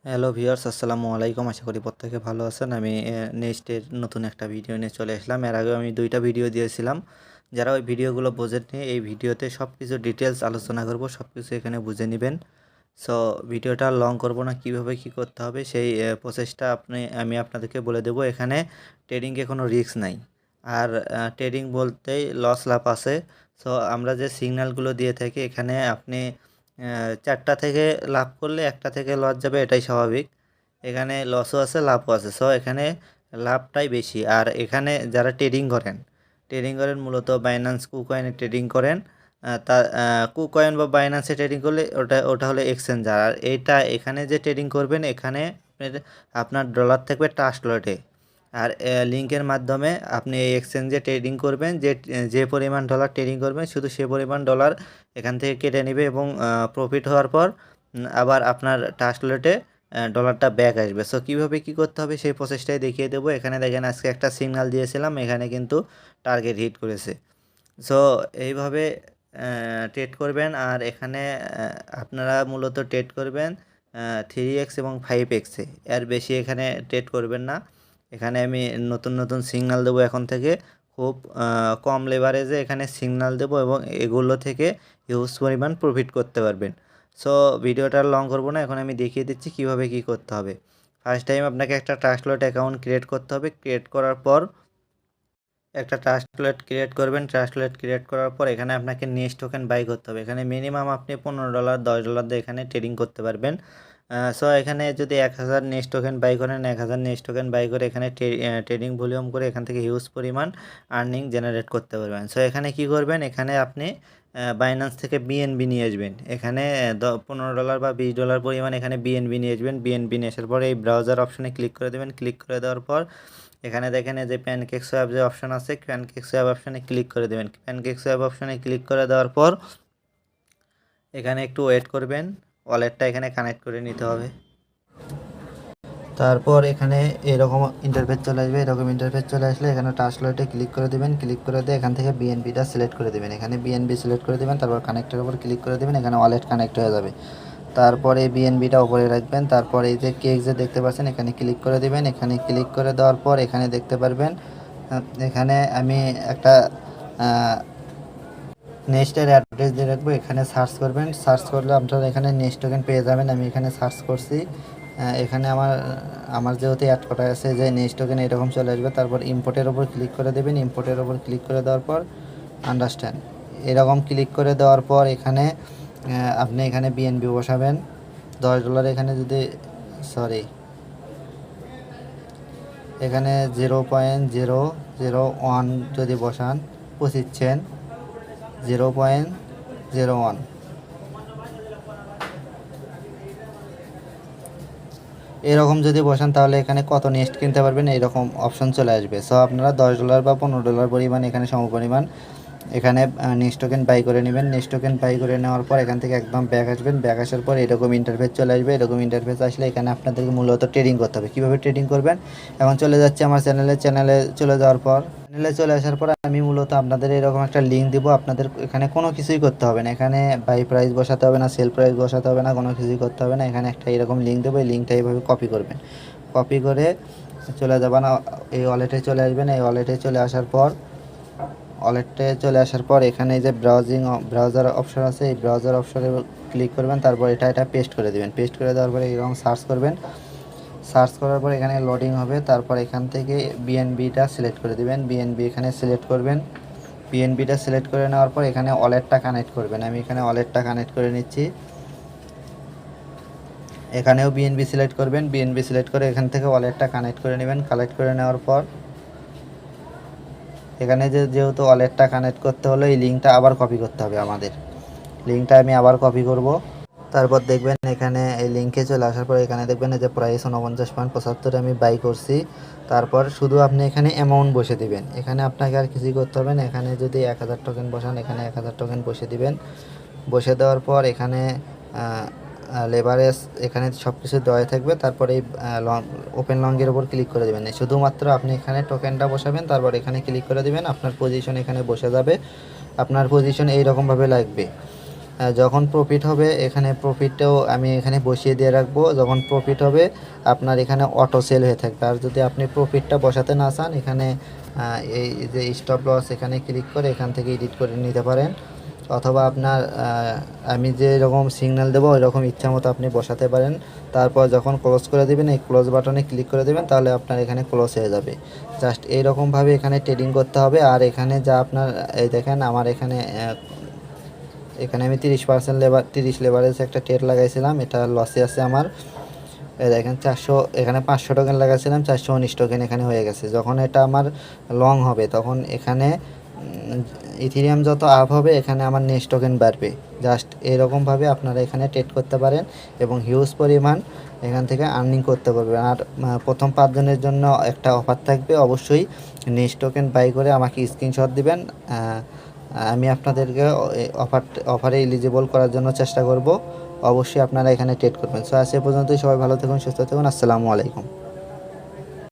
Hello viewers, আসসালামু আলাইকুম। আশা করি প্রত্যেকে ভালো আছেন। আমি নেক্সটের নতুন একটা ভিডিও নিয়ে চলে আসলাম। এর আগেও আমি 2টা ভিডিও দিয়েছিলাম। যারা ওই ভিডিওগুলো বোঝেননি, এই ভিডিওতে সব কিছু ডিটেলস আলোচনা করব, সব কিছু এখানে বুঝে নেবেন। সো ভিডিওটা লং করব না, কিভাবে কি করতে হবে সেই প্রসেসটা আমি আপনাদেরকে বলে দেবো। এখানে ট্রেডিংয়ে কোনো রিস্ক নাই, আর ট্রেডিং বলতেই লস লাভ আছে। সো আমরা যে সিগন্যালগুলো দিয়ে থাকি, এখানে আপনি 4টা থেকে লাভ করলে 1টা থেকে লস যাবে, এটাই স্বাভাবিক। এখানে লসও আছে, লাভও আছে। সো এখানে লাভটাই বেশি। আর এখানে যারা ট্রেডিং করেন মূলত বাইন্যান্স কুকয়েনে ট্রেডিং করেন। তা কুকয়েন বা বাইন্যান্সে ট্রেডিং করলে ওটা হলো এক্সচেঞ্জার। আর এখানে যে ট্রেডিং করবেন, এখানে আপনার ডলার থাকবে ট্রাস্ট ওয়ালেটে। আর লিঙ্কের মাধ্যমে আপনি এই এক্সচেঞ্জে ট্রেডিং করবেন, যে পরিমাণ ডলার ট্রেডিং করবেন শুধু সে পরিমাণ ডলার এখান থেকে কেটে নেবে, এবং প্রফিট হওয়ার পর আবার আপনার ট্রাস্ট ওয়ালেটে ডলারটা ব্যাক আসবে। সো কীভাবে কী করতে হবে সেই প্রসেসটাই দেখিয়ে দেবো। এখানে দেখেন, আজকে একটা সিগন্যাল দিয়েছিলাম, এখানে কিন্তু টার্গেট হিট করেছে। সো এইভাবে ট্রেড করবেন। আর এখানে আপনারা মূলত ট্রেড করবেন 3x এবং 5x-এ, এর বেশি এখানে ট্রেড করবেন না। এখানে আমি নতুন নতুন সিগন্যাল দেবো এখন থেকে, খুব কম লেভারেজে এখানে সিগন্যাল দেবো, এবং এগুলো থেকে হিউজ পরিমাণ প্রফিট করতে পারবেন। সো ভিডিওটা লং করবো না, এখন আমি দেখিয়ে দিচ্ছি কিভাবে কি করতে হবে। ফার্স্ট টাইম আপনাকে একটা ট্রাস্ট ওয়ালেট অ্যাকাউন্ট ক্রিয়েট করতে হবে। ক্রিয়েট করার পর একটা ট্রাস্ট ওয়ালেট ক্রিয়েট করবেন। ট্রাস্ট ওয়ালেট ক্রিয়েট করার পর এখানে আপনাকে নেক্সট টোকেন বাই করতে হবে। এখানে মিনিমাম আপনি $15 $10 দিয়ে এখানে ট্রেডিং করতে পারবেন। সো এখানে যদি 1000 নেক্সট টোকেন বাই করেন, 1000 নেক্সট টোকেন বাই করে এখানে ট্রেডিং ভলিউম করে এখান থেকে হিউজ পরিমাণ আর্নিং জেনারেট করতে পারবেন। সো এখানে কি করবেন, এখানে আপনি বাইন্যান্স থেকে বিএনবি নিয়ে আসবেন। এখানে $15 বা $20 পরিমাণ এখানে বিএনবি নিয়ে আসবেন। বিএনবি নিয়ে আসার পরে এই ব্রাউজার অপশনে ক্লিক করে দেবেন। ক্লিক করে দেওয়ার পর এখানে দেখেন, এই যে প্যানকেক সোয়াপ যে অপশন আছে, প্যানকেক সোয়াপ অপশনে ক্লিক করে দেবেন। প্যানকেক সোয়াপ অপশনে ক্লিক করে দেওয়ার পর এখানে একটু ওয়েট করবেন, ওয়ালেটটা এখানে কানেক্ট করে নিতে হবে। তারপর এখানে এরকম ইন্টারফেস চলে আসবে। এরকম ইন্টারফেস চলে আসলে এখানে ট্রাস্ট ওয়ালেটে ক্লিক করে দেবেন। ক্লিক করে দিয়ে এখান থেকে বিএনবিটা সিলেক্ট করে দেবেন। এখানে বিএনবি সিলেক্ট করে দেবেন, তারপর কানেক্টের উপর ক্লিক করে দেবেন। এখানে ওয়ালেট কানেক্ট হয়ে যাবে। তারপরে বিএনবিটা উপরে রাখবেন। তারপরে এই যে কেক যে দেখতে পাচ্ছেন, এখানে ক্লিক করে দেবেন। এখানে ক্লিক করে দেওয়ার পর এখানে দেখতে পারবেন, এখানে আমি একটা নেক্সটের অ্যাড্রেস দিয়ে রাখবো। এখানে সার্চ করবেন। সার্চ করলে আপনারা এখানে নেক্সট টোকেন পেয়ে যাবেন। আমি এখানে সার্চ করছি, এখানে আমার যেহেতু অ্যাড করা আছে যে নেক্সট টোকেন এরকম চলে আসবে। তারপর ইম্পোর্টের ওপর ক্লিক করে দেবেন। ইম্পোর্টের ওপর ক্লিক করে দেওয়ার পর আন্ডারস্ট্যান্ড এরকম ক্লিক করে দেওয়ার পর এখানে আপনি এখানে বিএনবি বসাবেন $10। এখানে যদি এখানে 0.001 যদি বসান, 25 সেন্ট, 0.01 এরকম যদি বসান, তাহলে এখানে কত নেক্সট কিনতে পারবেন এইরকম অপশন চলে আসবে। সো আপনারা $10 বা $15 পরিমাণ এখানে সমপরিমাণ এখানে নেক্সট টোকেন বাই করে নেবেন। নেক্সট টোকেন বাই করে নেওয়ার পর এখান থেকে একদম ব্যাক আসবেন। ব্যাক আসার পর এরকম ইন্টারফেস চলে আসবে। এরকম ইন্টারফেস আসলে এখানে আপনাদেরকে মূলত ট্রেডিং করতে হবে। কীভাবে ট্রেডিং করবেন, এখন চলে যাচ্ছে আমার চ্যানেলে চলে যাওয়ার পর, চ্যানেলে চলে আসার পর আমি মূলত আপনাদের এরকম একটা লিঙ্ক দিব। আপনাদের এখানে কোনো কিছুই করতে হবে না। এখানে বাই প্রাইস বসাতে হবে না, সেল প্রাইস বসাতে হবে না, কোনো কিছুই করতে হবে না। এখানে একটা এরকম লিঙ্ক দেবো। এই লিঙ্কটা এইভাবে কপি করবেন। কপি করে চলে যাবেন, এই ওয়ালেটে চলে আসবেন। এই ওয়ালেটে চলে আসার পর এখানে যে ব্রাউজার অপশন আছে, এই ব্রাউজার অপশনে ক্লিক করবেন। তারপর এটা পেস্ট করে দেবেন। পেস্ট করে দেওয়ার পরে এরকম সার্চ করবেন। সার্চ করার পর এখানে লোডিং হবে। তারপর এখান থেকে বিএনবিটা সিলেক্ট করে দেবেন। বিএনবি এখানে সিলেক্ট করবেন। বিএনবিটা সিলেক্ট করে নেওয়ার পর এখানে ওয়ালেটটা কানেক্ট করবেন। আমি এখানে ওয়ালেটটা কানেক্ট করে নিচ্ছি। এখানেও বিএনবি সিলেক্ট করবেন। বিএনবি সিলেক্ট করে এখান থেকে ওয়ালেটটা কানেক্ট করে নেবেন। কালেক্ট করে নেওয়ার পর এখানে যেহেতু ওয়ালেটটা কানেক্ট করতে হলো, এই লিঙ্কটা আবার কপি করতে হবে আমাদের। লিঙ্কটা আমি আবার কপি করব। তারপর দেখবেন এখানে এই লিঙ্কে চলে আসার পর এখানে দেখবেন যে প্রাইস 49.75 আমি বাই করছি। তারপর শুধু আপনি এখানে অ্যামাউন্ট বসে দিবেন। এখানে আপনাকে আর কিছুই করতে হবে না। এখানে যদি 1000 টোকেন বসান, এখানে 1000 টোকেন বসে দিবেন। বসে দেওয়ার পর এখানে লেভারেজ এখানে সব কিছু দেওয়া থাকবে। তারপরে এই ওপেন লংয়ের উপর ক্লিক করে দেবেন। শুধুমাত্র আপনি এখানে টোকেনটা বসাবেন, তারপর এখানে ক্লিক করে দেবেন। আপনার পজিশন এখানে বসে যাবে। আপনার পজিশন এইরকমভাবে লাগবে। যখন প্রফিট হবে এখানে প্রফিটটাও আমি এখানে বসিয়ে দিয়ে রাখবো। যখন প্রফিট হবে আপনার এখানে অটো সেল হয়ে থাকবে। আর যদি আপনি প্রফিটটা বসাতে না চান এখানে এই যে স্টপ লস এখানে ক্লিক করে এখান থেকে এডিট করে নিতে পারেন, অথবা আপনার আমি যে রকম সিগন্যাল দেবো ওই রকম ইচ্ছা মতো আপনি বসাতে পারেন। তারপর যখন ক্লোজ করে দেবেন এই ক্লোজ বাটনে ক্লিক করে দেবেন, তাহলে আপনার এখানে ক্লোজ হয়ে যাবে। জাস্ট এইরকমভাবে এখানে ট্রেডিং করতে হবে। আর এখানে যা আপনার এই দেখেন আমার এখানে এখানে আমি 30% লেভারেজ একটা ট্রেড লাগাইছিলাম, এটা লসে আছে আমার। এই দেখেন 400, এখানে 500 টোকেন লাগাইছিলাম, 419 টোকেন এখানে হয়ে গেছে। যখন এটা আমার লং হবে তখন এখানে ইথিরিয়াম যত আপ হবে এখানে আমার নেক্সট টোকেন বাড়বে। জাস্ট এরকমভাবে আপনারা এখানে ট্রেড করতে পারেন এবং হিউজ পরিমাণ এখান থেকে আর্নিং করতে পারবেন। আর প্রথম 5 জনের জন্য একটা অফার থাকবে, অবশ্যই নেক্সট টোকেন বাই করে আমাকে স্ক্রিনশট দিবেন। আমি আপনাদেরকে অফারে এলিজিবল করার জন্য চেষ্টা করব। অবশ্যই আপনারা এখানে ট্রেড করবেন। সো আজ এ পর্যন্তই, সবাই ভালো থাকুন, সুস্থ থাকুন, আসসালামু আলাইকুম।